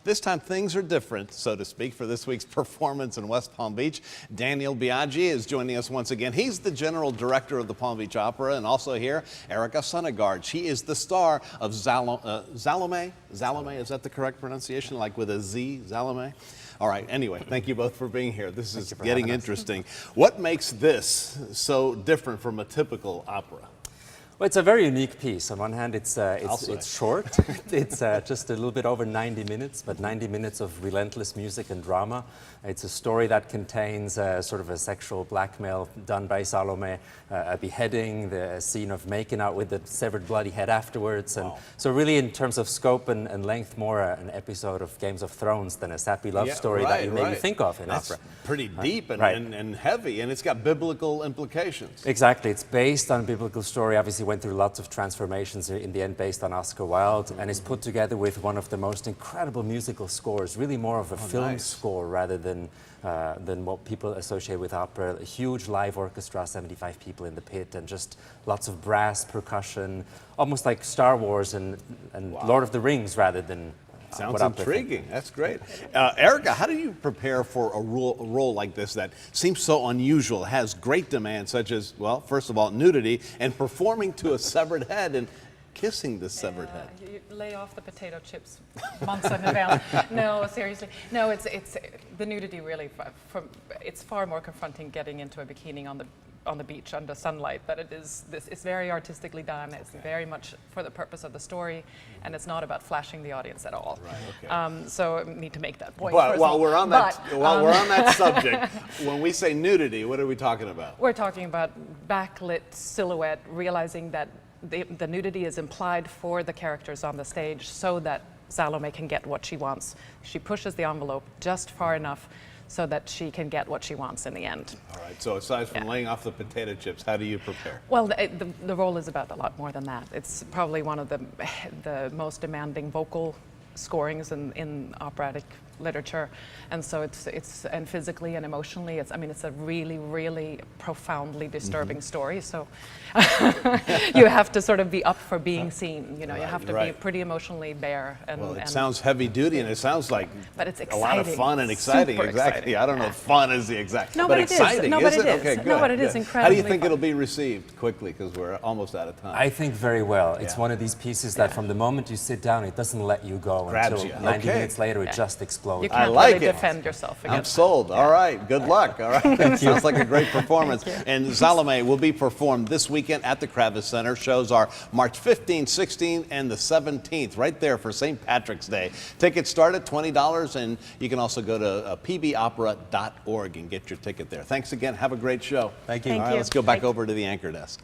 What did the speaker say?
This time things are different, so to speak, for this week's performance in West Palm Beach. Daniel Biaggi is joining us once again. He's the general director of the Palm Beach Opera, and also here, Erika Sunnegårdh. She is the star of Salome. Salome, is that the correct pronunciation? Like with a Z, Salome? All right, anyway, thank you both for being here. This is getting interesting. What makes this so different from a typical opera? Well, it's a very unique piece. On one hand, it's short. It's just a little bit over 90 minutes, but 90 minutes of relentless music and drama. It's a story that contains sort of a sexual blackmail done by Salome, a beheading, the scene of making out with the severed bloody head afterwards. And so really in terms of scope and length, more an episode of Games of Thrones than a sappy love story that you maybe think of in opera. Pretty deep and heavy, and it's got biblical implications. Exactly. It's based on a biblical story. Obviously went through lots of transformations, in the end based on Oscar Wilde, and is put together with one of the most incredible musical scores, really more of a film score rather than what people associate with opera. A huge live orchestra, 75 people in the pit, and just lots of brass, percussion, almost like Star Wars and Lord of the Rings rather than Sounds intriguing. That's great. Erika, how do you prepare for a role like this that seems so unusual, has great demand, such as, well, first of all, nudity and performing to a severed head and kissing the severed head? You lay off the potato chips months in advance. No, seriously. No, it's the nudity really. It's far more confronting getting into a bikini on the beach under sunlight, but it is this. It's very artistically done. It's very much for the purpose of the story, and it's not about flashing the audience at all. Right, okay. So I need to make that point. But while we're on that subject, when we say nudity, what are we talking about? We're talking about backlit silhouette, realizing that the nudity is implied for the characters on the stage so that Salome can get what she wants. She pushes the envelope just far enough so that she can get what she wants in the end. All right, so aside from laying off the potato chips, how do you prepare? Well, the role is about a lot more than that. It's probably one of the most demanding vocal scorings in operatic literature, and so it's and physically and emotionally, it's a really profoundly disturbing story. So you have to sort of be up for being seen. You know, you have to be pretty emotionally bare. And it sounds heavy duty, and it sounds like but it's a lot of fun and exciting. Super exciting. I don't know if fun is the exact. No, but it exciting. Is. No, but is it is. Okay, good. No, but it is incredibly. How do you think fun. it'll be received quickly? Because we're almost out of time. I think very well. It's one of these pieces that from the moment you sit down, it doesn't let you go until 90 minutes later it just explodes. You can't really defend yourself against I'm sold. All right. Good luck. All right. Sounds like a great performance. And Salome will be performed this weekend at the Kravis Center. Shows are March 15th, 16th, and the 17th, right there for St. Patrick's Day. Tickets start at $20, and you can also go to pbopera.org and get your ticket there. Thanks again. Have a great show. Thank you. Thank All right, you. let's go back over to the anchor desk.